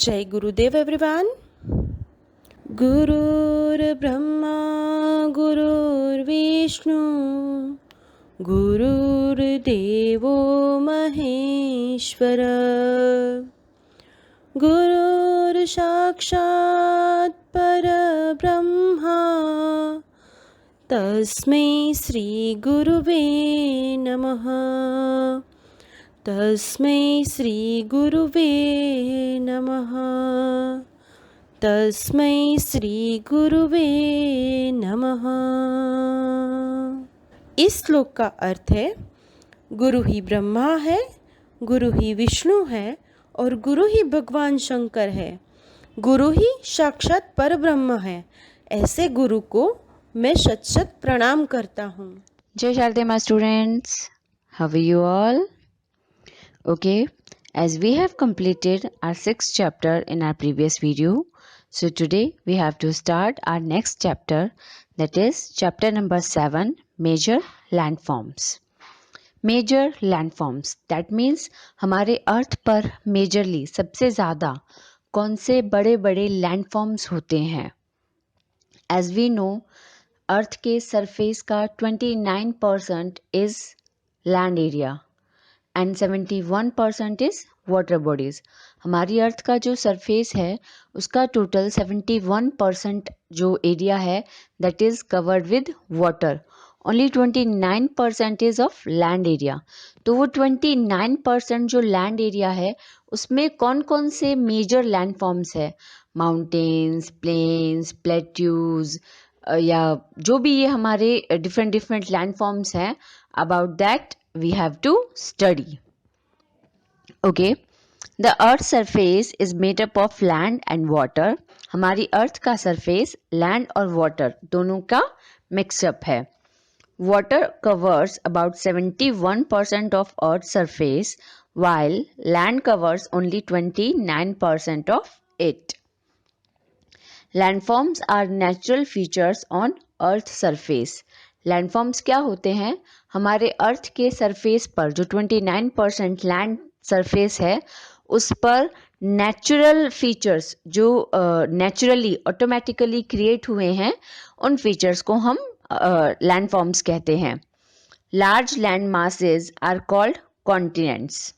जय गुरुदेव एवरीवन। गुरुर्ब्रह्मा गुरुर्विष्णु गुरुर्देवो महेश्वर गुरुर्साक्षात् परब्रह्मा तस्मै श्री गुरुवे नमः। तस्मै श्री गुरुवे नमः। तस्मै श्री गुरुवे नमः। इस श्लोक का अर्थ है, गुरु ही ब्रह्मा है, गुरु ही विष्णु है और गुरु ही भगवान शंकर है। गुरु ही साक्षात परब्रह्म है। ऐसे गुरु को मैं शत शत प्रणाम करता हूँ। Jai Shardema students, how are you all? Okay, as we have completed our 6th chapter in our previous video, so today we have to start our next chapter, that is chapter number 7, Major Landforms. Major landforms, that means हमारे अर्थ पर majorly सबसे ज़्यादा कौन से बड़े बड़े landforms होते हैं। As we know, अर्थ के सरफेस का 29% is land area and 71% is water bodies. हमारी अर्थ का जो सरफेस है उसका टोटल 71% जो एरिया है that is covered with water, only 29% is of land area. तो वो 29% जो लैंड एरिया है उसमें कौन कौन से मेजर लैंड फॉर्म्स है, माउंटेन्स, प्लेन्स, प्लेट्यूज या जो भी ये हमारे डिफरेंट डिफरेंट लैंड फॉर्म्स हैं, about that we have to study. Okay, the earth surface is made up of land and water. हमारी अर्थ का सरफेस लैंड और वाटर दोनों का मिक्सअप है। Water covers about 71% of earth surface while land covers only 29% of it. Landforms are natural features on earth surface. Landforms क्या होते हैं? हमारे अर्थ के सरफेस पर जो 29% लैंड सरफेस है उस पर नेचुरल फीचर्स जो नेचुरली ऑटोमेटिकली क्रिएट हुए हैं, उन फीचर्स को हम लैंडफॉर्म्स कहते हैं। Large land masses are called continents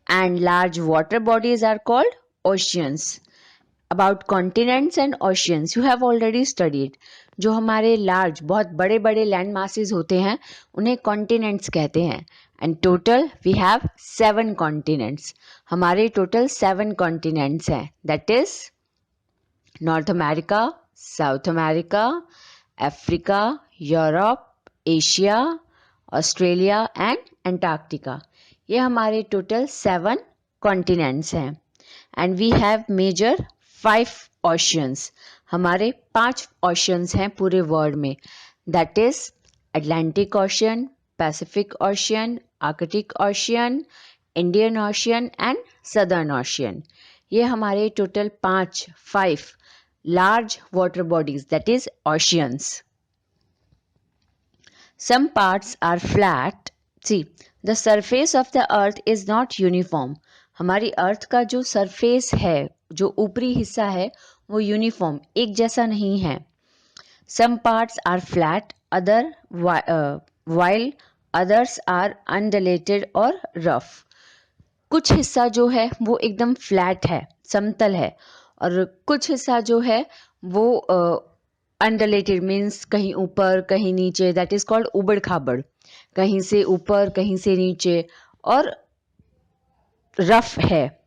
and large water bodies are called oceans. About continents and oceans you have already studied. जो हमारे large बहुत बड़े बड़े land masses होते हैं उन्हें continents कहते हैं। And total we have 7 continents. हमारे total 7 continents हैं, that is North America, South America, Africa, Europe, Asia, Australia and Antarctica. ये हमारे टोटल 7 कॉन्टिनेंट्स हैं। And we have major 5 oceans. हमारे 5 ओशियंस हैं पूरे वर्ल्ड में, that is Atlantic ocean, Pacific ocean, Arctic ocean, Indian ocean and southern ocean. ये हमारे total 5 large water bodies that is oceans. Some parts are flat. See, the surface of the earth is not uniform. हमारी earth का जो surface है, जो ऊपरी हिस्सा है, वो यूनिफॉर्म एक जैसा नहीं है। सम parts are flat other while others are अनडलेटेड और रफ। कुछ हिस्सा जो है वो एकदम फ्लैट है, समतल है, और कुछ हिस्सा जो है वो अनडलेटेड मीन्स कहीं ऊपर कहीं नीचे, दैट इज कॉल्ड उबड़ खाबड़, कहीं से ऊपर कहीं से नीचे, और रफ है।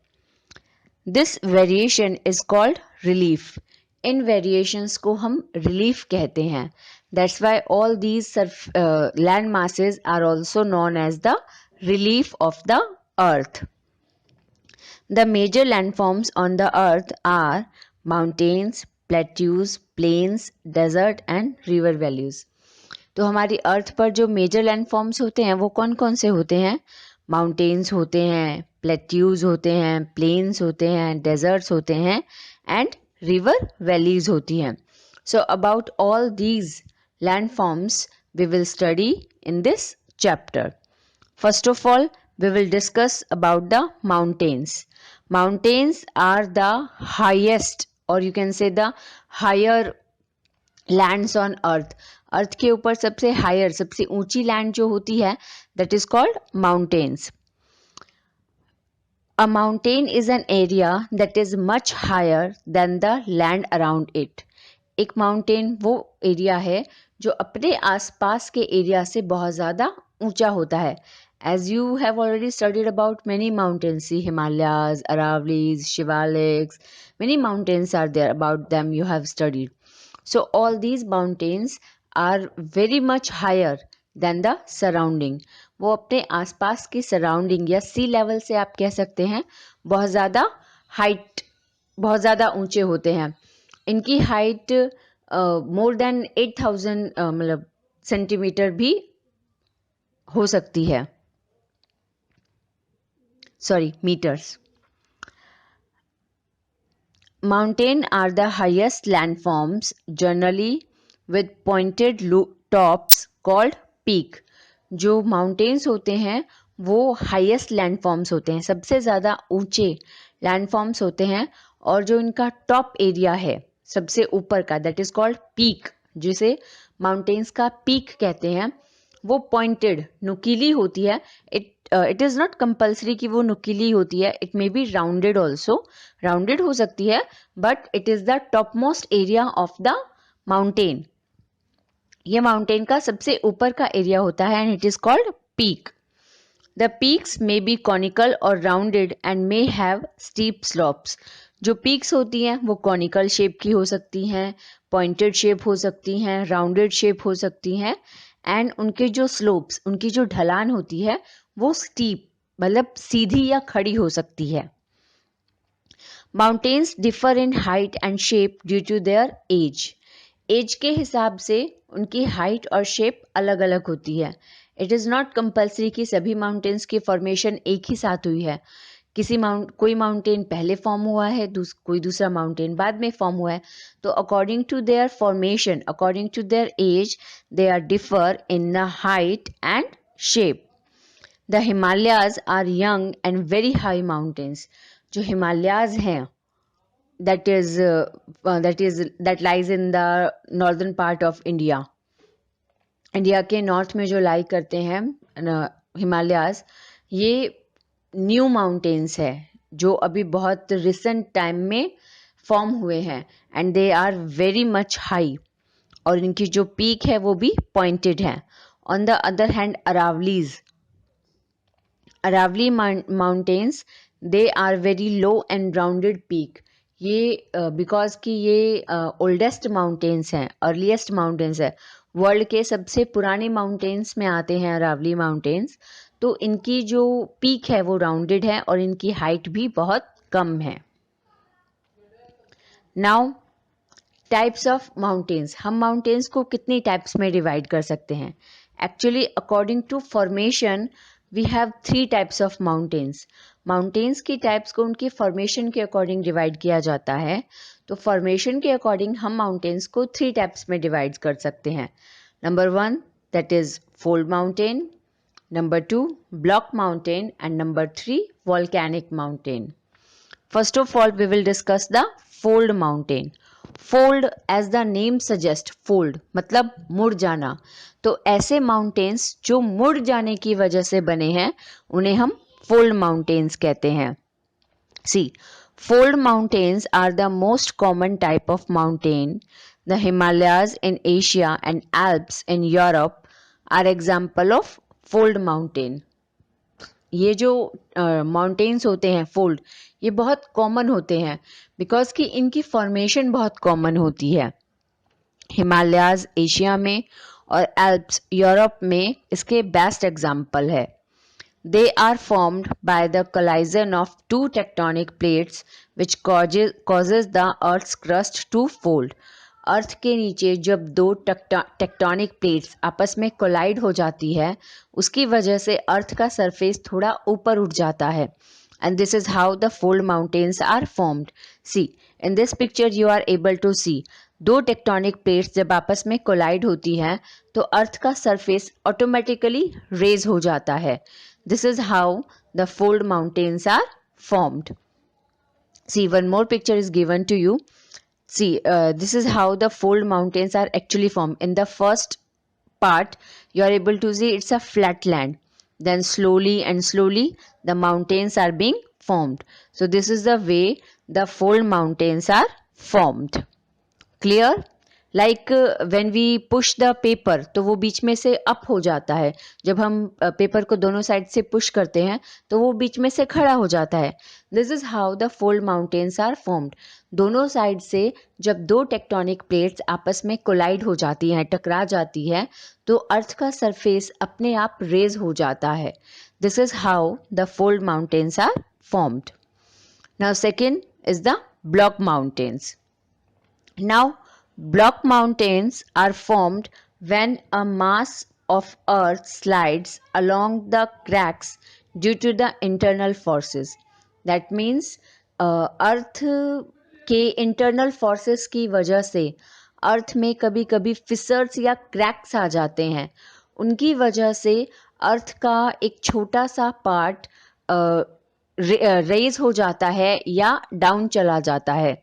This variation is called relief. In variations को हम रिलीफ कहते हैं। That's why all these land masses are also known as the relief of the earth. The major landforms on the earth are mountains, plateaus, planes, desert and river valleys. तो हमारी अर्थ पर जो major landforms होते हैं वो कौन कौन से होते हैं? माउंटेन्स होते हैं, प्लेट्यूज होते हैं, प्लेन्स होते हैं, डेजर्ट्स होते हैं एंड रिवर वैलीज होती हैं। So about all these landforms we will study in this chapter. First of all we will discuss about the mountains. Mountains are the highest, or you can say the higher lands on earth. अर्थ के ऊपर सबसे higher, सबसे ऊंची land जो होती है, that is called mountains. A mountain is an area that is much higher than the land around it. एक mountain वो एरिया है जो अपने आसपास के एरिया से बहुत ज़्यादा ऊंचा होता है. As you have already studied about many mountains, see Himalayas, Aravallis, Shivaliks, many mountains are there, about them you have studied. So all these mountains are very much higher than the surrounding. वो अपने आसपास की surrounding या सी level से आप कह सकते हैं बहुत ज़्यादा हाइट, बहुत ज़्यादा ऊंचे होते हैं. इनकी हाइट मोर देन 8000 मतलब सेंटीमीटर भी हो सकती है, sorry metres. Mountain are the highest landforms, generally with pointed tops called peak. जो mountains होते हैं वो highest landforms होते हैं, सबसे ज़्यादा ऊंचे landforms होते हैं, और जो इनका top area है सबसे ऊपर का, that is called peak, जिसे mountains का peak कहते हैं, वो pointed नुकीली होती है. It is not compulsory कि वो नुकीली होती है, it may be rounded also, rounded हो सकती है, but it is the topmost area of the mountain. ये mountain का सबसे ऊपर का एरिया होता है and it is called peak. The peaks may be conical or rounded and may have steep slopes. जो peaks होती हैं वो conical shape की हो सकती हैं, pointed shape हो सकती हैं, rounded shape हो सकती हैं, and उनके जो slopes, उनकी जो ढलान होती है वो steep मतलब सीधी या खड़ी हो सकती है. Mountains differ in height and shape due to their age. Age के हिसाब से उनकी हाइट और शेप अलग अलग होती है. इट इज़ नॉट कंपल्सरी कि सभी माउंटेन्स की फॉर्मेशन एक ही साथ हुई है. कोई माउंटेन पहले फॉर्म हुआ है, कोई दूसरा माउंटेन बाद में फॉर्म हुआ है. तो according to their formation, according to their age, they are differ in the height and shape. The Himalayas are young and very high mountains. जो हिमालयाज हैं that lies in the northern part of India. India के north में जो लाई करते हैं हिमालयाज, ये new mountains है जो अभी बहुत रिसेंट टाइम में फॉर्म हुए हैं, and they are very much high, और इनकी जो पीक है वो भी पॉइंटेड है. On the other hand Aravalli mountains, they are very low and rounded peak. ये बिकॉज कि ये ओल्डेस्ट माउंटेन्स हैं, अर्लीस्ट माउंटेन्स है, वर्ल्ड के सबसे पुराने माउंटेन्स में आते हैं अरावली माउंटेन्स. तो इनकी जो पीक है वो राउंडेड है और इनकी हाइट भी बहुत कम है. Now types of mountains. हम माउंटेन्स को कितनी टाइप्स में डिवाइड कर सकते हैं? Actually according to formation we have 3 types of mountains. Mountains की टाइप्स को उनकी फॉर्मेशन के अकॉर्डिंग डिवाइड किया जाता है. तो फॉर्मेशन के अकॉर्डिंग हम माउंटेन्स को 3 टाइप्स में डिवाइड कर सकते हैं. Number 1 that is fold mountain, number 2 block mountain, and number 3 volcanic mountain. First of all we will discuss the fold mountain. Fold as the name suggest, fold मतलब मुड़ जाना. तो ऐसे माउंटेन्स जो मुड़ जाने की वजह से बने हैं उन्हें हम fold mountains कहते हैं. See, fold mountains are the most common type of mountain. The Himalayas in Asia and Alps in Europe are example of fold mountain. ये जो mountains होते हैं fold, ये बहुत common होते हैं because कि इनकी formation बहुत common होती है. Himalayas एशिया में और Alps यूरोप में इसके best example है. They are formed by the collision of 2 tectonic plates which causes the Earth's crust to fold. अर्थ के नीचे जब 2 टेक्टोनिक प्लेट्स आपस में कोलाइड हो जाती है, उसकी वजह से अर्थ का सरफेस थोड़ा ऊपर उठ जाता है. And this is how the fold mountains are formed. See, in this picture you are able to see 2 tectonic plates जब आपस में कोलाइड होती हैं तो अर्थ का सरफेस ऑटोमेटिकली रेज हो जाता है. This is how the fold mountains are formed. See, one more picture is given to you. See, this is how the fold mountains are actually formed. In the first part, you are able to see it's a flat land. Then slowly and slowly, the mountains are being formed. So this is the way the fold mountains are formed. Clear? Like when we push the paper, तो वो बीच में से up हो जाता है. जब हम paper को दोनों साइड से पुश करते हैं तो वो बीच में से खड़ा हो जाता है. This is how the fold mountains are formed. दोनों साइड से जब दो टेक्टोनिक प्लेट्स आपस में कोलाइड हो जाती हैं, टकरा जाती है, तो अर्थ का सरफेस अपने आप रेज हो जाता है. This is how the fold mountains are formed. Now second is the block mountains. Now, block mountains are formed when a mass of earth slides along the cracks due to the internal forces. That means अर्थ के internal forces की वजह से अर्थ में कभी कभी Fisher's या cracks आ जाते हैं. उनकी वजह से अर्थ का एक छोटा सा पार्ट रेज हो जाता है या डाउन चला जाता है,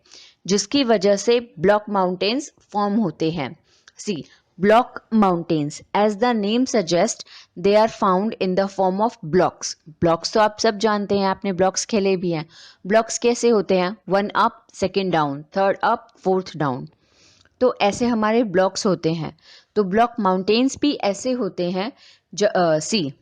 जिसकी वजह से ब्लॉक माउंटेन्स फॉर्म होते हैं. See, block mountains, as the name suggest, they are found in the form of blocks. Blocks तो आप सब जानते हैं, आपने ब्लॉक्स खेले भी हैं. ब्लॉक्स कैसे होते हैं? 1 up, 2nd down, 3rd up, 4th down. तो ऐसे हमारे ब्लॉक्स होते हैं. तो ब्लॉक माउंटेन्स भी ऐसे होते हैं. See,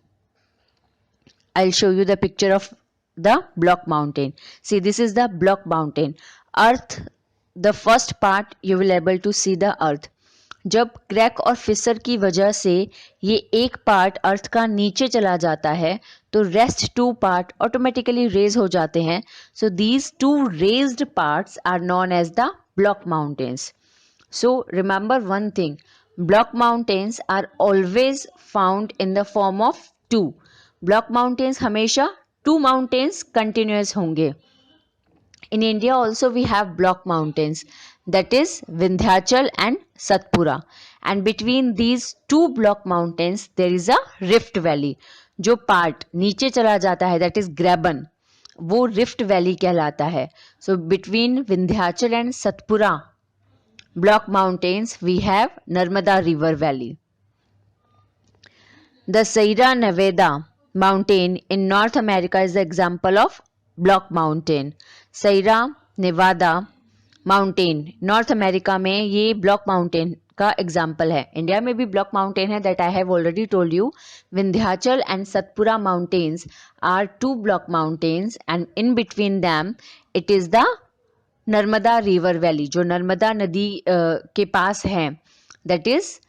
I will show you the picture of the block mountain. See, this is the block mountain. Earth, the first part you will able to see the earth. जब crack और fissure की वजह से ये एक पार्ट अर्थ का नीचे चला जाता है, तो रेस्ट 2 पार्ट ऑटोमेटिकली रेज हो जाते हैं. So these 2 raised parts are known as the block mountains. So remember one thing, block mountains are always found in the form of 2. Block mountains हमेशा 2 माउंटेन्स कंटिन्यूस होंगे. In India also we have block mountains, that is Vindhyachal and Satpura, and between these 2 block mountains there is a rift valley. जो part नीचे चला जाता है, that is Graben, वो rift valley कहलाता है. So between Vindhyachal and Satpura block mountains we have Narmada river valley. The Sierra Nevada mountain in North America is the example of block mountain. Sierra Nevada mountain North America में ये block mountain का example है. India में भी block mountain है, that I have already told you. Vindhyachal and Satpura mountains are 2 block mountains and in between them it is the Narmada river valley, जो नर्मदा नदी के पास है, that is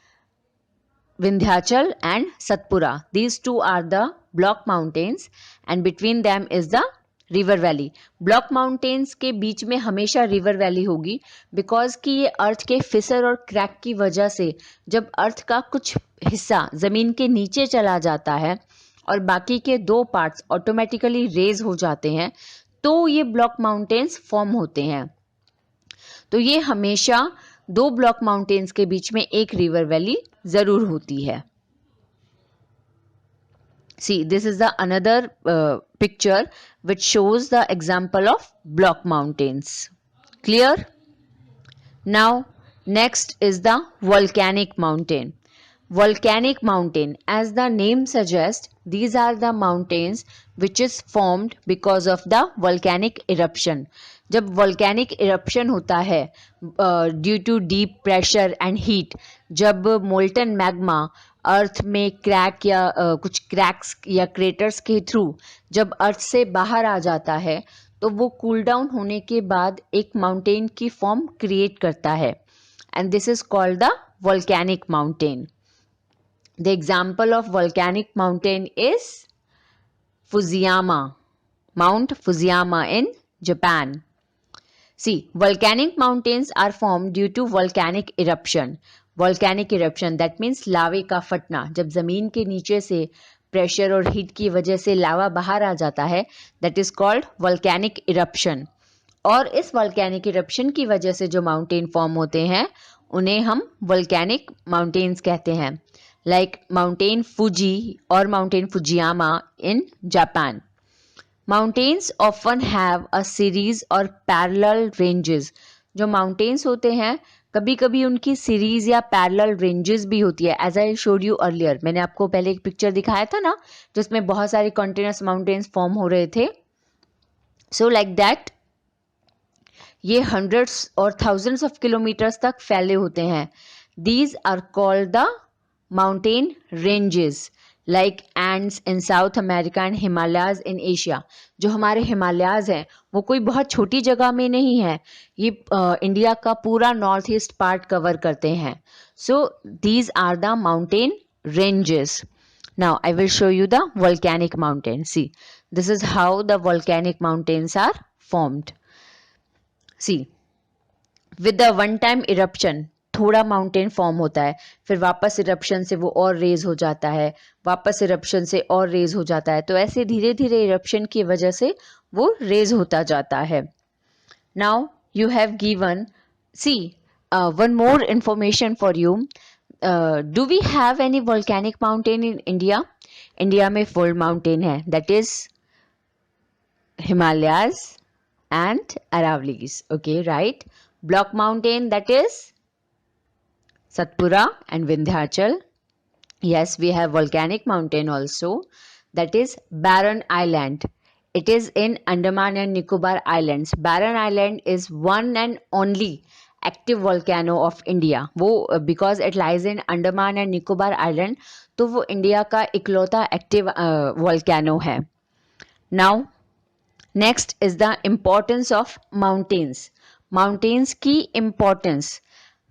Vindhyachal and Satpura. These 2 are the block mountains and between them is the river valley. Block mountains के बीच में हमेशा river valley होगी, because कि ये अर्थ के फिसर और क्रैक की वजह से जब अर्थ का कुछ हिस्सा ज़मीन के नीचे चला जाता है और बाकी के 2 पार्ट्स ऑटोमेटिकली रेज हो जाते हैं, तो ये ब्लॉक माउंटेन्स फॉर्म होते हैं. तो ये हमेशा 2 ब्लॉक माउंटेन्स के बीच में एक रिवर वैली ज़रूर होती है. See, this is the another picture which shows the example of block mountains. Clear? Now, next is the volcanic mountain. Volcanic mountain, as the name suggests, these are the mountains which is formed because of the volcanic eruption. जब volcanic eruption होता है due to deep pressure and heat, जब molten magma अर्थ में crack या कुछ cracks या craters के through जब अर्थ से बाहर आ जाता है, तो वो कूल डाउन होने के बाद एक माउंटेन की फॉर्म क्रिएट करता है, and this is called the volcanic mountain. The example of volcanic mountain is Fujiyama, mount Fujiyama in Japan. See, volcanic mountains are formed due to volcanic eruption. Volcanic eruption, that means लावे का फटना. जब ज़मीन के नीचे से pressure और heat की वजह से लावा बाहर आ जाता है, that is called volcanic eruption. और इस volcanic eruption की वजह से जो माउंटेन फॉर्म होते हैं, उन्हें हम volcanic mountains कहते हैं, like माउंटेन फुजी और mountain Fujiyama in Japan. Mountains often have a series और पैरेलल रेंजेस। जो माउंटेन्स होते हैं कभी कभी उनकी सीरीज या पैरेलल रेंजेस भी होती है। As I showed you earlier, मैंने आपको पहले एक पिक्चर दिखाया था ना जिसमें बहुत सारे कंटिन्यूस माउंटेन्स फॉर्म हो रहे थे। सो लाइक दैट ये हंड्रेड्स और थाउजेंड्स ऑफ किलोमीटर्स तक फैले होते हैं। These are called the mountain ranges like Andes in South America and Himalayas in Asia. जो हमारे हिमालयाज हैं वो कोई बहुत छोटी जगह में नहीं है, ये इंडिया का पूरा नॉर्थ ईस्ट पार्ट कवर करते हैं। So these are the mountain ranges. Now I will show you the volcanic mountain. See, this is how the volcanic mountains are formed. See, with the one time eruption थोड़ा mountain form होता है, फिर वापस eruption से वो और raise हो जाता है, वापस इरप्शन से और रेज हो जाता है, तो ऐसे धीरे धीरे इरप्शन की वजह से वो रेज होता जाता है. Now you have given, see one more information for you. Do we have any volcanic mountain in India? India में फुल माउंटेन है, that is Himalayas and Aravallis. Okay, right? Block mountain, that is Satpura and Vindhyachal. Yes, we have volcanic mountain also, that is Barren Island. It is in Andaman and Nicobar Islands. Barren Island is one and only active volcano of India. वो because it lies in Andaman and Nicobar Island, तो वो India का इकलौता active volcano है. Now next is the importance of mountains. Mountains की importance.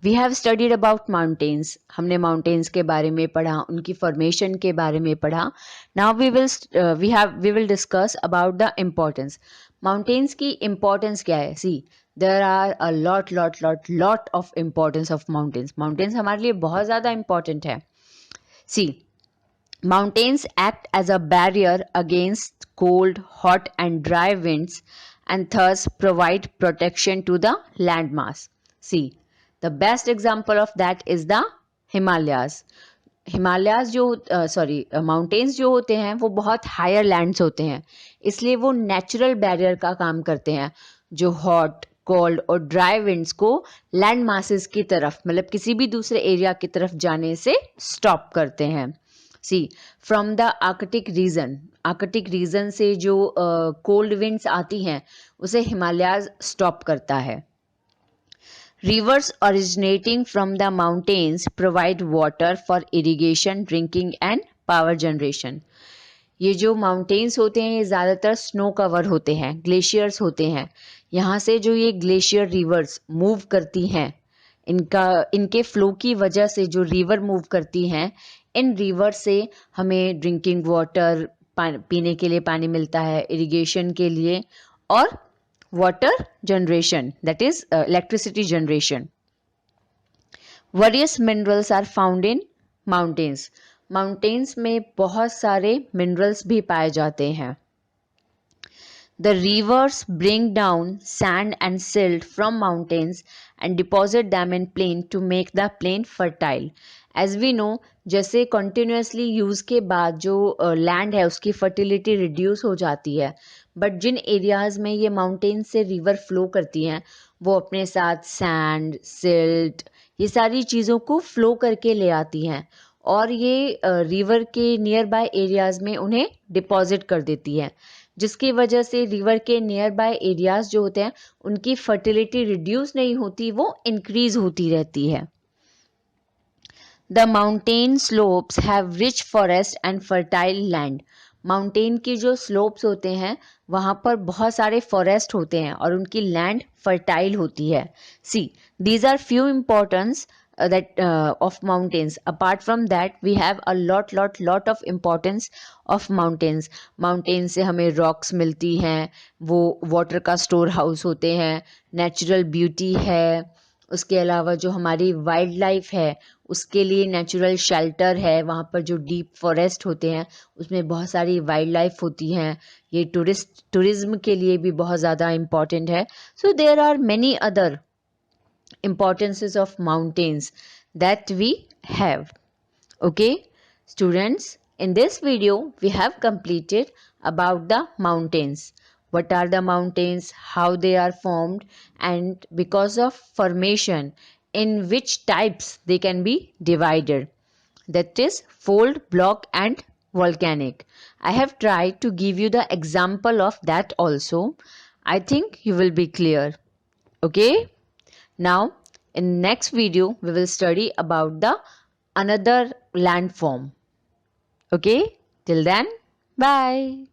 We have studied about mountains. हमने mountains के बारे में पढ़ा, उनकी फॉर्मेशन के बारे में पढ़ा. Now we will discuss about the importance. Mountains की इम्पॉर्टेंस क्या है? See, there are a lot of importance of mountains. Mountains हमारे लिए बहुत ज़्यादा इम्पॉर्टेंट है. सी, mountains act as a barrier against cold, hot and dry winds and thus provide protection to the landmass. See, the best example of that is the Himalayas. Himalayas जो mountains जो होते हैं वो बहुत हायर लैंड्स होते हैं, इसलिए वो नेचुरल बैरियर का काम करते हैं जो हॉट, कोल्ड और ड्राई विंड्स को लैंड मासेस की तरफ, मतलब किसी भी दूसरे एरिया की तरफ जाने से स्टॉप करते हैं. सी, फ्रॉम द आर्कटिक रीजन से जो कोल्ड विंड्स आती हैं उसे हिमालयाज स्टॉप करता है. Reverse originating from the mountains provide water for irrigation, drinking and power generation. ये जो माउंटेन्स होते हैं ये ज़्यादातर स्नो कवर होते हैं, ग्लेशियर्स होते हैं. यहाँ से जो ये ग्लेशियर रिवर्स मूव करती हैं, इनके फ्लो की वजह से जो रिवर मूव करती हैं, इन रिवर से हमें ड्रिंकिंग वाटर, पीने के लिए पानी मिलता है, इरिगेशन के लिए, और water generation, that is electricity generation. Various minerals are found in mountains. Mountains में बहुत सारे मिनरल्स भी पाए जाते हैं. The rivers bring down sand and silt from mountains and deposit them in plain to make the plain fertile. As we know, जैसे continuously use के बाद जो land है उसकी fertility reduce हो जाती है, बट जिन एरियाज में ये माउंटेन से रिवर फ्लो करती हैं वो अपने साथ सैंड, सिल्ट, ये सारी चीज़ों को फ्लो करके ले आती हैं और ये रिवर के नियर बाय एरियाज में उन्हें डिपॉजिट कर देती है, जिसकी वजह से रिवर के नियर बाय एरियाज जो होते हैं उनकी फर्टिलिटी रिड्यूस नहीं होती, वो इंक्रीज होती रहती है. The mountain slopes have rich forest and fertile land. Mountain की जो स्लोप्स होते हैं वहाँ पर बहुत सारे फॉरेस्ट होते हैं और उनकी लैंड फर्टाइल होती है. See, these are few importance that of mountains. Apart from that we have a lot of importance of mountains. Mountains से हमें rocks मिलती हैं, वो water का store house होते हैं, natural beauty है, उसके अलावा जो हमारी वाइल्ड लाइफ है उसके लिए नेचुरल शेल्टर है. वहाँ पर जो डीप फॉरेस्ट होते हैं उसमें बहुत सारी वाइल्ड लाइफ होती हैं. ये टूरिज्म के लिए भी बहुत ज़्यादा इम्पॉर्टेंट है. So there are many other importances of mountains that we have. Okay students, In this video, we have completed about the mountains. What are the mountains, how they are formed, and because of formation, in which types they can be divided. That is fold, block, and volcanic. I have tried to give you the example of that also. I think you will be clear. Okay? Now, in next video, we will study about the another landform. Okay? Till then, bye.